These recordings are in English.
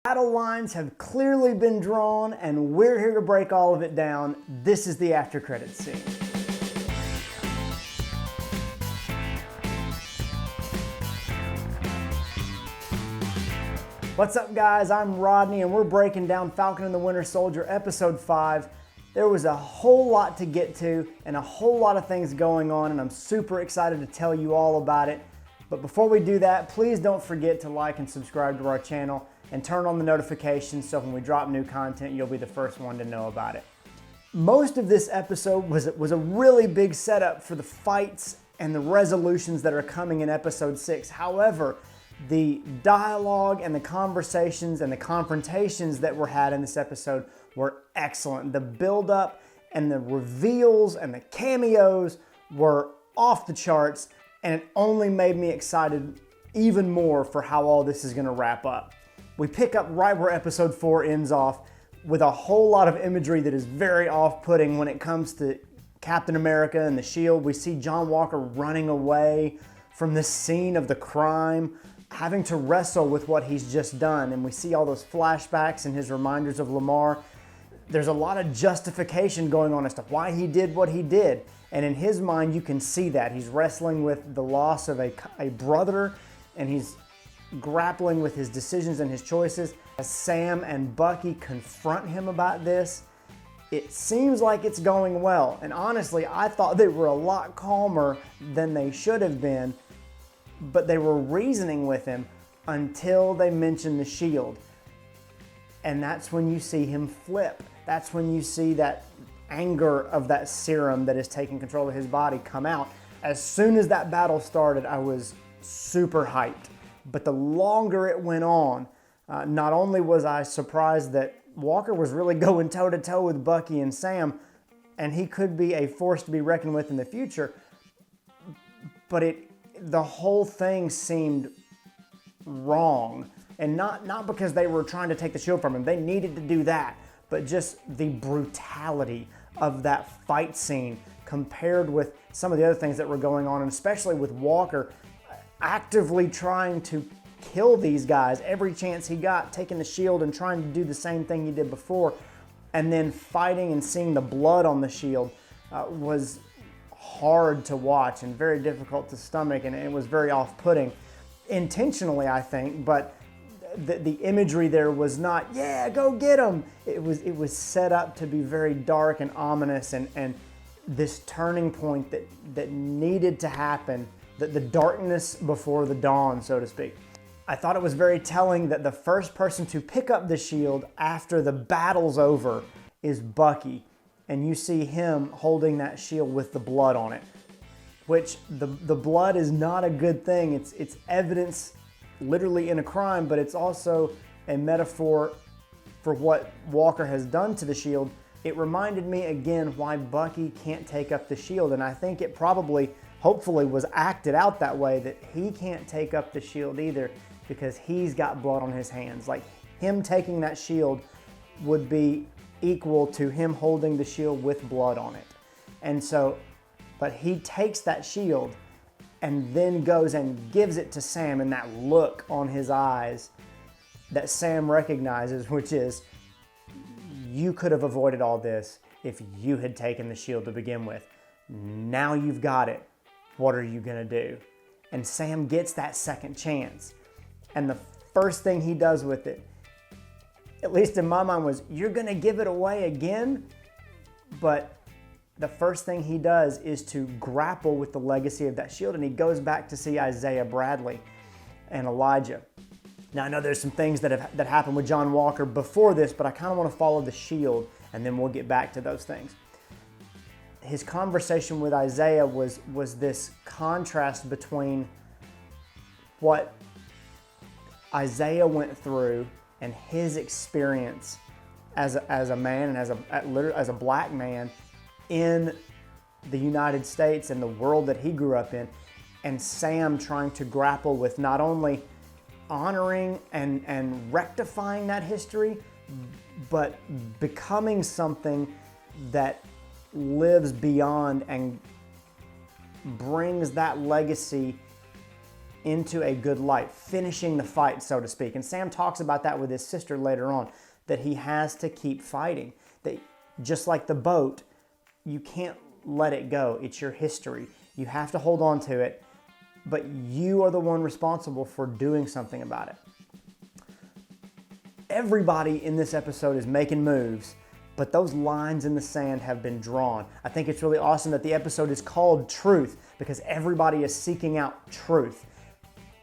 Battle lines have clearly been drawn, and we're here to break all of it down. This is the after credits scene. What's up, guys? I'm Rodney, and we're breaking down Falcon and the Winter Soldier episode 5. There was a whole lot to get to and a whole lot of things going on, and I'm super excited to tell you all about it. But before we do that, please don't forget to like and subscribe to our channel and turn on the notifications so when we drop new content, you'll be the first one to know about it. Most of this episode was a really big setup for the fights and the resolutions that are coming in episode 6. However, the dialogue and the conversations and the confrontations that were had in this episode were excellent. The build-up and the reveals and the cameos were off the charts, and it only made me excited even more for how all this is going to wrap up. We pick up right where episode 4 ends off with a whole lot of imagery that is very off-putting when it comes to Captain America and the shield. We see John Walker running away from the scene of the crime, having to wrestle with what he's just done, and we see all those flashbacks and his reminders of Lamar. There's a lot of justification going on as to why he did what he did, and in his mind you can see that. He's wrestling with the loss of a brother, and he's grappling with his decisions and his choices. As Sam and Bucky confront him about this, it seems like it's going well, and honestly I thought they were a lot calmer than they should have been, but they were reasoning with him until they mentioned the shield. And that's when you see him flip. That's when you see that anger of that serum that is taking control of his body come out. As soon as that battle started, I was super hyped. But the longer it went on, not only was I surprised that Walker was really going toe-to-toe with Bucky and Sam, and he could be a force to be reckoned with in the future, but the whole thing seemed wrong. And not because they were trying to take the shield from him. They needed to do that. But just the brutality of that fight scene compared with some of the other things that were going on, and especially with Walker actively trying to kill these guys every chance he got, taking the shield and trying to do the same thing he did before, and then fighting and seeing the blood on the shield was hard to watch and very difficult to stomach, and it was very off-putting intentionally, I think, but the imagery there was not, yeah, go get him. It was set up to be very dark and ominous, and this turning point that needed to happen, the darkness before the dawn, so to speak. I thought it was very telling that the first person to pick up the shield after the battle's over is Bucky, and you see him holding that shield with the blood on it, which the blood is not a good thing. It's evidence literally in a crime, but it's also a metaphor for what Walker has done to the shield. It reminded me again why Bucky can't take up the shield, and I think it probably, hopefully, was acted out that way, that he can't take up the shield either because he's got blood on his hands. Like, him taking that shield would be equal to him holding the shield with blood on it. And so, but he takes that shield and then goes and gives it to Sam, and that look on his eyes that Sam recognizes, which is, you could have avoided all this if you had taken the shield to begin with. Now you've got it. What are you gonna do? And Sam gets that second chance. And the first thing he does with it, at least in my mind, was, you're gonna give it away again? But the first thing he does is to grapple with the legacy of that shield, and he goes back to see Isaiah Bradley and Elijah. Now, I know there's some things that happened with John Walker before this, but I kind of want to follow the shield, and then we'll get back to those things. His conversation with Isaiah was this contrast between what Isaiah went through and his experience as a man and as a black man in the United States and the world that he grew up in, and Sam trying to grapple with not only honoring and rectifying that history, but becoming something that lives beyond and brings that legacy into a good light, finishing the fight, so to speak. And Sam talks about that with his sister later on, that he has to keep fighting. That just like the boat, you can't let it go. It's your history. You have to hold on to it, but you are the one responsible for doing something about it. Everybody in this episode is making moves, but those lines in the sand have been drawn. I think it's really awesome that the episode is called Truth, because everybody is seeking out truth.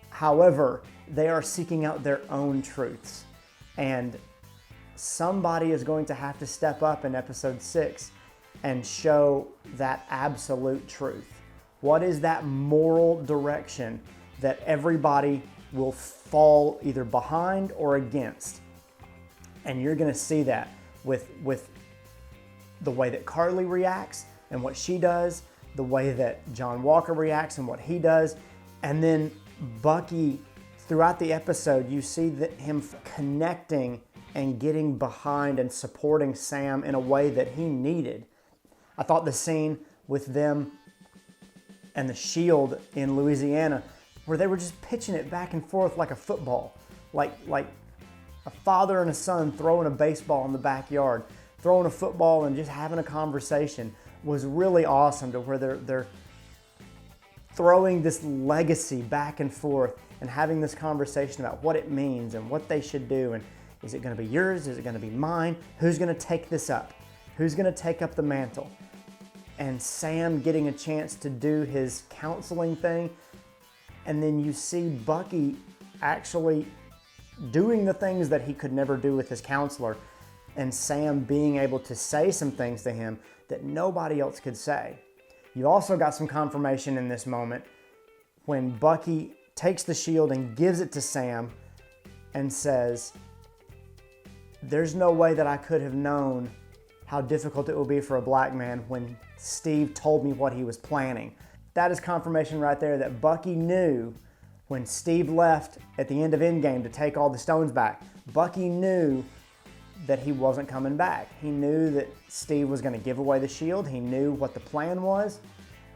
However, they are seeking out their own truths. And somebody is going to have to step up in episode 6 and show that absolute truth. What is that moral direction that everybody will fall either behind or against? And you're going to see that with the way that Carly reacts and what she does, the way that John Walker reacts and what he does, and then Bucky, throughout the episode, you see him connecting and getting behind and supporting Sam in a way that he needed. I thought the scene with them and the Shield in Louisiana, where they were just pitching it back and forth like a football, like a father and a son throwing a baseball in the backyard, throwing a football and just having a conversation, was really awesome, to where they're throwing this legacy back and forth and having this conversation about what it means and what they should do. And is it going to be yours? Is it going to be mine? Who's going to take this up? Who's going to take up the mantle? And Sam getting a chance to do his counseling thing. And then you see Bucky actually doing the things that he could never do with his counselor. And Sam being able to say some things to him that nobody else could say. You also got some confirmation in this moment when Bucky takes the shield and gives it to Sam and says, "There's no way that I could have known how difficult it will be for a black man when Steve told me what he was planning." That is confirmation right there that Bucky knew when Steve left at the end of Endgame to take all the stones back. Bucky knew that he wasn't coming back. He knew that Steve was going to give away the shield. He knew what the plan was.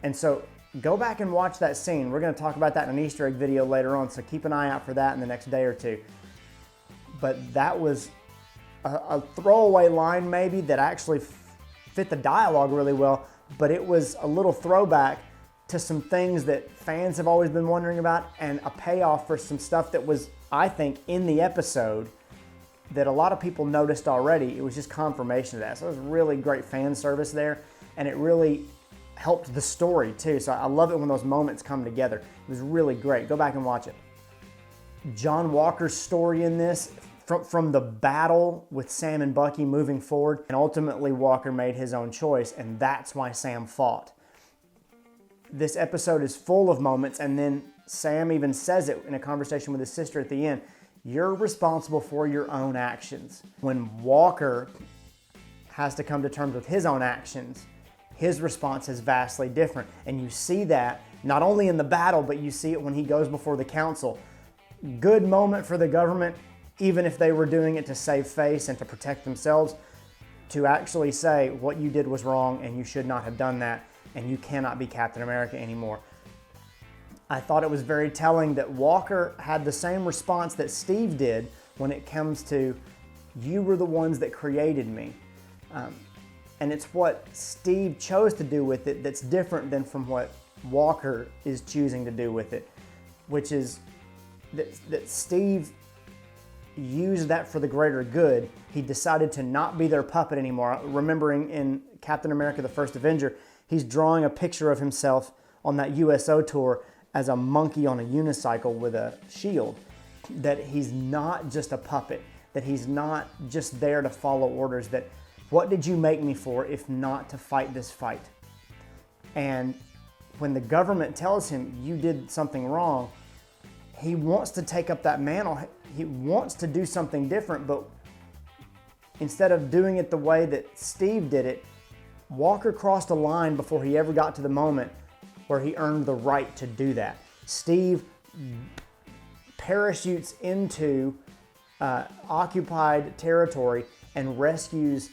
And so go back and watch that scene. We're going to talk about that in an Easter egg video later on, so keep an eye out for that in the next day or two. But that was a throwaway line maybe that actually fit the dialogue really well, but it was a little throwback to some things that fans have always been wondering about, and a payoff for some stuff that was, I think, in the episode that a lot of people noticed already. It was just confirmation of that. So it was really great fan service there, and it really helped the story too. So I love it when those moments come together. It was really great. Go back and watch it. John Walker's story in this, from the battle with Sam and Bucky moving forward, and ultimately Walker made his own choice, and that's why Sam fought. This episode is full of moments, and then Sam even says it in a conversation with his sister at the end. You're responsible for your own actions. When Walker has to come to terms with his own actions, his response is vastly different. And you see that not only in the battle, but you see it when he goes before the council. Good moment for the government, even if they were doing it to save face and to protect themselves, to actually say what you did was wrong and you should not have done that, and you cannot be Captain America anymore. I thought it was very telling that Walker had the same response that Steve did when it comes to, you were the ones that created me. And it's what Steve chose to do with it that's different than from what Walker is choosing to do with it, which is that Steve used that for the greater good. He decided to not be their puppet anymore. Remembering in Captain America, the First Avenger, he's drawing a picture of himself on that USO tour as a monkey on a unicycle with a shield, that he's not just a puppet, that he's not just there to follow orders, that what did you make me for if not to fight this fight? And when the government tells him you did something wrong, he wants to take up that mantle. He wants to do something different, but instead of doing it the way that Steve did it, Walker crossed a line before he ever got to the moment where he earned the right to do that. Steve parachutes into occupied territory and rescues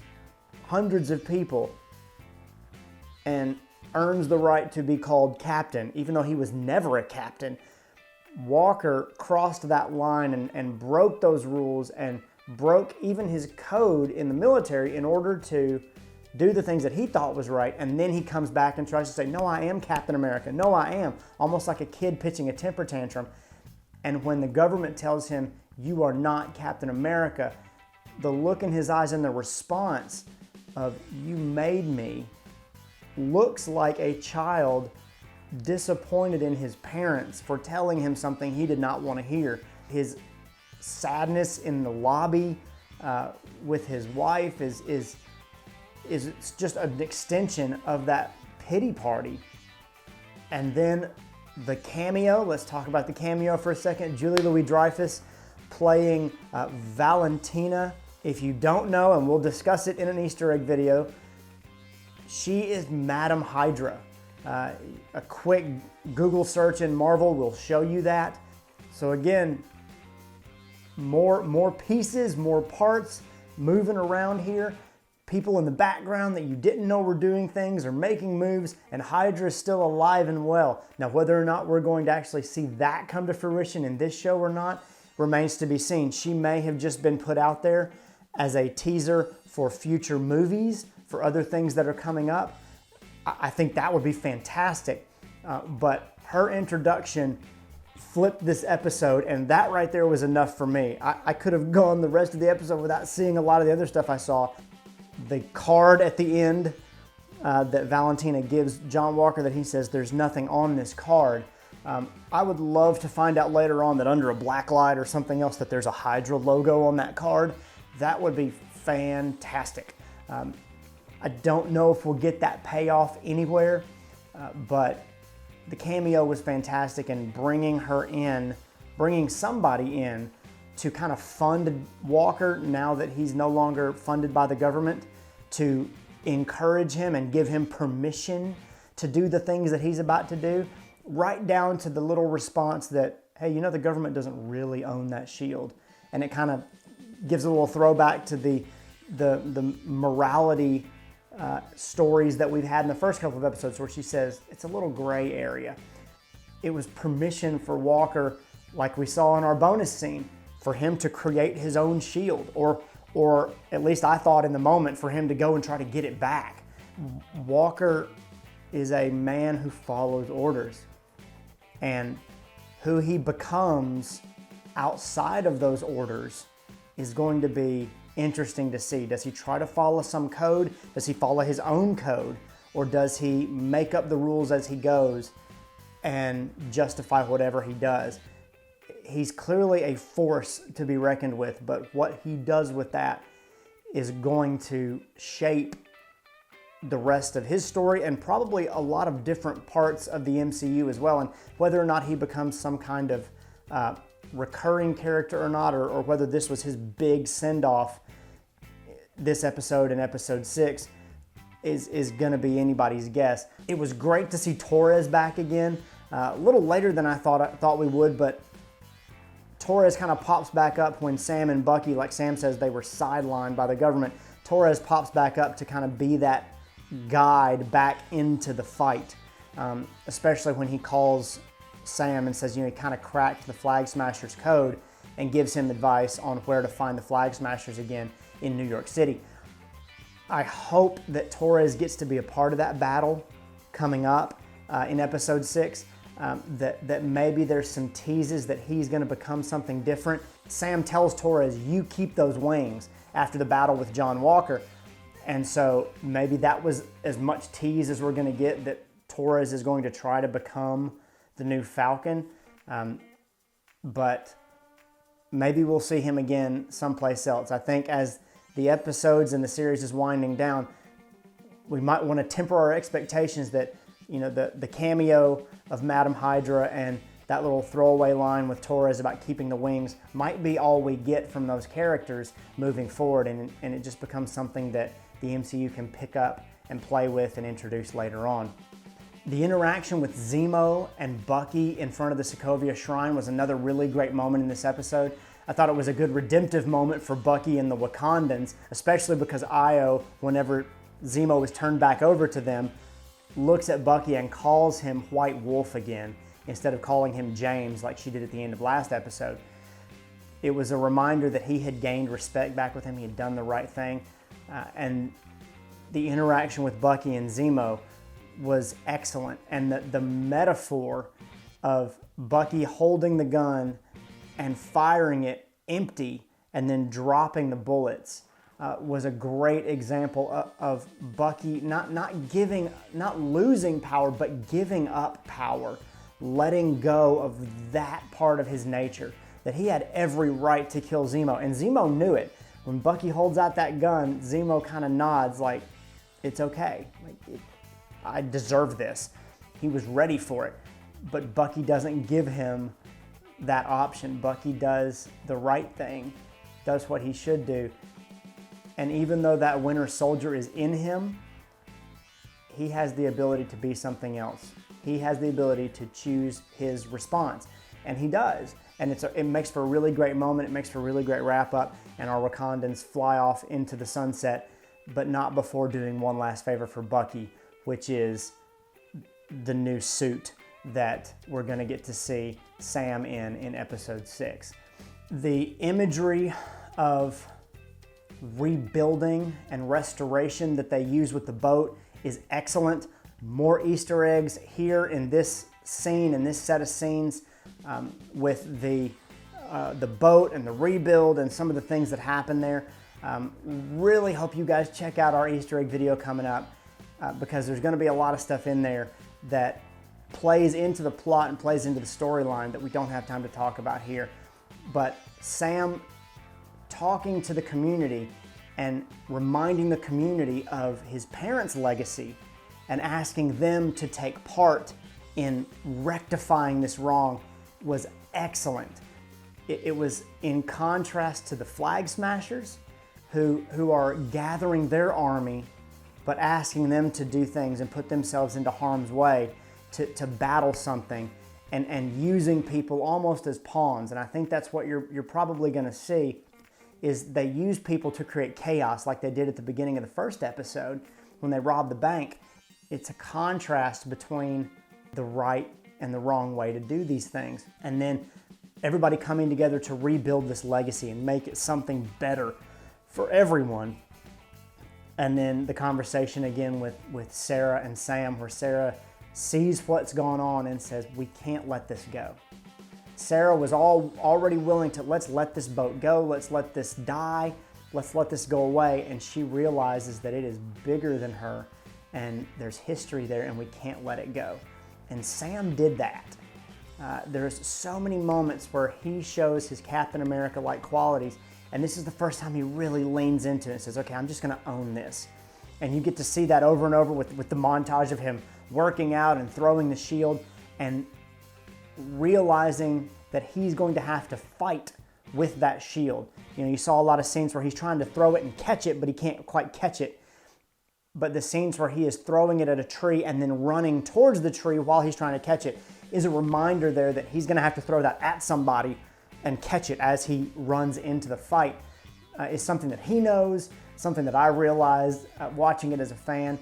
hundreds of people and earns the right to be called captain, even though he was never a captain. Walker crossed that line and broke those rules and broke even his code in the military in order to do the things that he thought was right. And then he comes back and tries to say, no, I am Captain America. No, I am. Almost like a kid pitching a temper tantrum. And when the government tells him, you are not Captain America, the look in his eyes and the response of, you made me, looks like a child disappointed in his parents for telling him something he did not want to hear. His sadness in the lobby with his wife is just an extension of that pity party. And then the cameo, let's talk about the cameo for a second. Julie Louis-Dreyfus playing Valentina. If you don't know, and we'll discuss it in an Easter egg video, she is Madam Hydra. A quick Google search in Marvel will show you that. So again, more pieces, more parts moving around here. People in the background that you didn't know were doing things or making moves, and Hydra is still alive and well. Now, whether or not we're going to actually see that come to fruition in this show or not remains to be seen. She may have just been put out there as a teaser for future movies, for other things that are coming up. I think that would be fantastic. But her introduction flipped this episode, and that right there was enough for me. I could have gone the rest of the episode without seeing a lot of the other stuff I saw. The card at the end that Valentina gives John Walker, that he says there's nothing on this card. I would love to find out later on that under a black light or something else that there's a HYDRA logo on that card. That would be fantastic. I don't know if we'll get that payoff anywhere, but the cameo was fantastic, and bringing somebody in to kind of fund Walker now that he's no longer funded by the government, to encourage him and give him permission to do the things that he's about to do, right down to the little response that, hey, the government doesn't really own that shield. And it kind of gives a little throwback to the morality stories that we've had in the first couple of episodes, where she says it's a little gray area. It was permission for Walker, like we saw in our bonus scene, for him to create his own shield, or at least I thought in the moment, for him to go and try to get it back. Walker is a man who follows orders, and who he becomes outside of those orders is going to be interesting to see. Does he try to follow some code? Does he follow his own code? Or does he make up the rules as he goes and justify whatever he does? He's clearly a force to be reckoned with, but what he does with that is going to shape the rest of his story, and probably a lot of different parts of the MCU as well. And whether or not he becomes some kind of recurring character or not, or whether this was his big send-off this episode in episode 6 is going to be anybody's guess. It was great to see Torres back again, a little later than I thought we would, but Torres kind of pops back up when Sam and Bucky, like Sam says, they were sidelined by the government. Torres pops back up to kind of be that guide back into the fight, especially when he calls Sam and says, he kind of cracked the Flag Smashers code, and gives him advice on where to find the Flag Smashers again in New York City. I hope that Torres gets to be a part of that battle coming up in episode 6, that maybe there's some teases that he's going to become something different. Sam tells Torres, you keep those wings, after the battle with John Walker. And so maybe that was as much tease as we're going to get, that Torres is going to try to become the new Falcon. But maybe we'll see him again someplace else. I think as the episodes and the series is winding down, we might want to temper our expectations that, the cameo of Madam Hydra and that little throwaway line with Torres about keeping the wings might be all we get from those characters moving forward, and it just becomes something that the MCU can pick up and play with and introduce later on. The interaction with Zemo and Bucky in front of the Sokovia Shrine was another really great moment in this episode. I thought it was a good redemptive moment for Bucky and the Wakandans, especially because Io, whenever Zemo was turned back over to them, looks at Bucky and calls him White Wolf again. instead of calling him James like she did at the end of last episode. It was a reminder that he had gained respect back with him. He had done the right thing. And the interaction with Bucky and Zemo was excellent. And the metaphor of Bucky holding the gun and firing it empty and then dropping the bullets was a great example of Bucky not losing power, but giving up power, letting go of that part of his nature, that he had every right to kill Zemo. And Zemo knew it. When Bucky holds out that gun, Zemo kind of nods like, it's okay. I deserve this. He was ready for it. But Bucky doesn't give him that option. Bucky does the right thing, does what he should do. And even though that Winter Soldier is in him, he has the ability to be something else. He has the ability to choose his response. And he does. And it makes for a really great moment. It makes for a really great wrap up. And our Wakandans fly off into the sunset, but not before doing one last favor for Bucky, which is the new suit that we're going to get to see Sam in episode 6. The imagery of rebuilding and restoration that they use with the boat is excellent. More Easter eggs here in this scene, in this set of scenes, with the boat and the rebuild and some of the things that happen there. Really hope you guys check out our Easter egg video coming up, because there's going to be a lot of stuff in there that plays into the plot and plays into the storyline that we don't have time to talk about here. But Sam talking to the community and reminding the community of his parents' legacy and asking them to take part in rectifying this wrong was excellent. It was in contrast to the Flag Smashers, who are gathering their army but asking them to do things and put themselves into harm's way to battle something, and using people almost as pawns. And I think that's what you're probably going to see, is they use people to create chaos like they did at the beginning of the first episode when they robbed the bank. It's a contrast between the right and the wrong way to do these things. And then everybody coming together to rebuild this legacy and make it something better for everyone. And then the conversation again with Sarah and Sam, where Sarah sees what's gone on and says, we can't let this go. Sarah was already willing to, let's let this boat go, let's let this die, let's let this go away. And she realizes that it is bigger than her and there's history there and we can't let it go. And Sam did that. There's so many moments where he shows his Captain America-like qualities, and this is the first time he really leans into it and says, okay, I'm just gonna own this. And you get to see that over and over with the montage of him working out and throwing the shield and realizing that he's going to have to fight with that shield. You know, you saw a lot of scenes where he's trying to throw it and catch it, but he can't quite catch it. But the scenes where he is throwing it at a tree and then running towards the tree while he's trying to catch it is a reminder there that he's going to have to throw that at somebody and catch it as he runs into the fight. Is something that he knows, something that I realized watching it as a fan,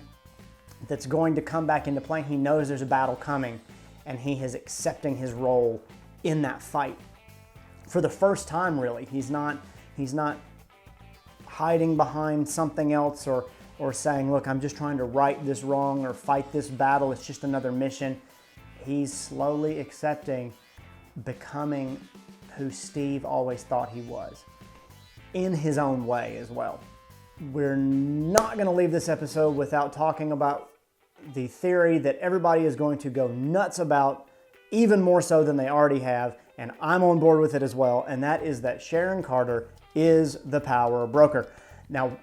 that's going to come back into play. He knows there's a battle coming, and he is accepting his role in that fight. For the first time, really, he's not hiding behind something else or saying, look, I'm just trying to right this wrong or fight this battle. It's just another mission. He's slowly accepting becoming who Steve always thought he was, in his own way as well. We're not going to leave this episode without talking about the theory that everybody is going to go nuts about, even more so than they already have, and I'm on board with it as well, and that is that Sharon Carter is the power broker. Now,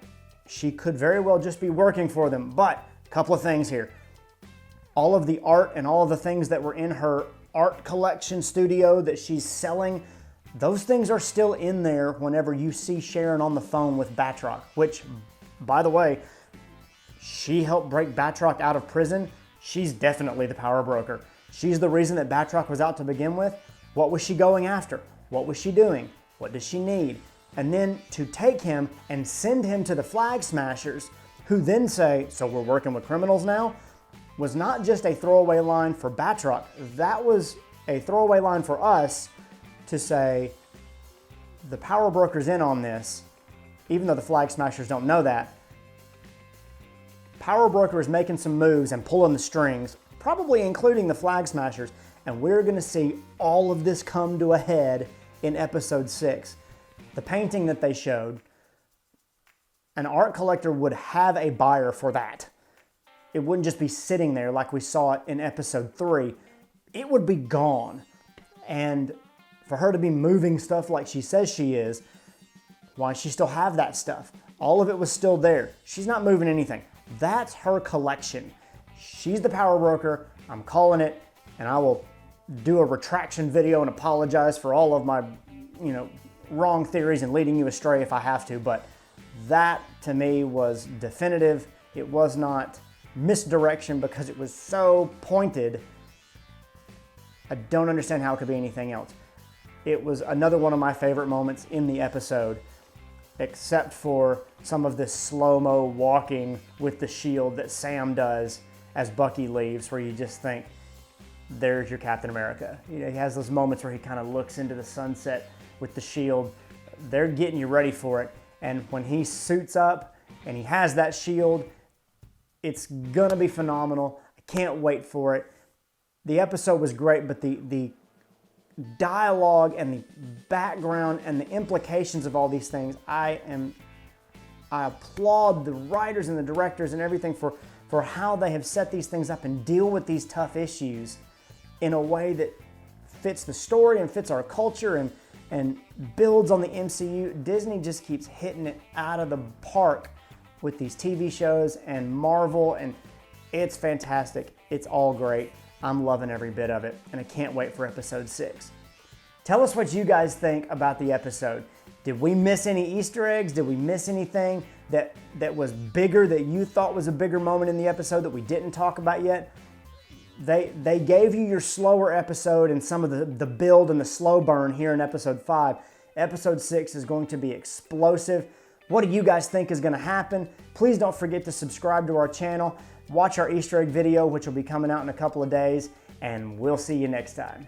she could very well just be working for them, but a couple of things here. All of the art and all of the things that were in her art collection studio that she's selling, those things are still in there whenever you see Sharon on the phone with Batroc, which, by the way, she helped break Batroc out of prison. She's definitely the power broker. She's the reason that Batroc was out to begin with. What was she going after? What was she doing? What does she need? And then to take him and send him to the Flag Smashers, who then say, so we're working with criminals now, was not just a throwaway line for Batroc. That was a throwaway line for us to say, the power broker's in on this, even though the Flag Smashers don't know that. Power broker is making some moves and pulling the strings, probably including the Flag Smashers, and we're gonna see all of this come to a head in episode 6. The painting that they showed, an art collector would have a buyer for that. It wouldn't just be sitting there like we saw it in episode 3. It would be gone. And for her to be moving stuff like she says she is, why does she still have that stuff? All of it was still there. She's not moving anything. That's her collection. She's the power broker. I'm calling it, and I will do a retraction video and apologize for all of my, wrong theories and leading you astray if I have to, but that to me was definitive. It was not misdirection because it was so pointed. I don't understand how it could be anything else. It was another one of my favorite moments in the episode, except for some of this slow-mo walking with the shield that Sam does as Bucky leaves, where you just think, there's your Captain America. He has those moments where he kind of looks into the sunset with the shield. They're getting you ready for it. And when he suits up and he has that shield, it's gonna be phenomenal. I can't wait for it. The episode was great, but the dialogue and the background and the implications of all these things, I applaud the writers and the directors and everything for how they have set these things up and deal with these tough issues in a way that fits the story and fits our culture and builds on the MCU. Disney just keeps hitting it out of the park with these TV shows and Marvel, and it's fantastic. It's all great. I'm loving every bit of it, and I can't wait for episode 6. Tell us what you guys think about the episode. Did we miss any Easter eggs? Did we miss anything that was bigger, that you thought was a bigger moment in the episode that we didn't talk about yet? They gave you your slower episode and some of the build and the slow burn here in episode 5. Episode 6 is going to be explosive. What do you guys think is going to happen? Please don't forget to subscribe to our channel. Watch our Easter egg video, which will be coming out in a couple of days, and we'll see you next time.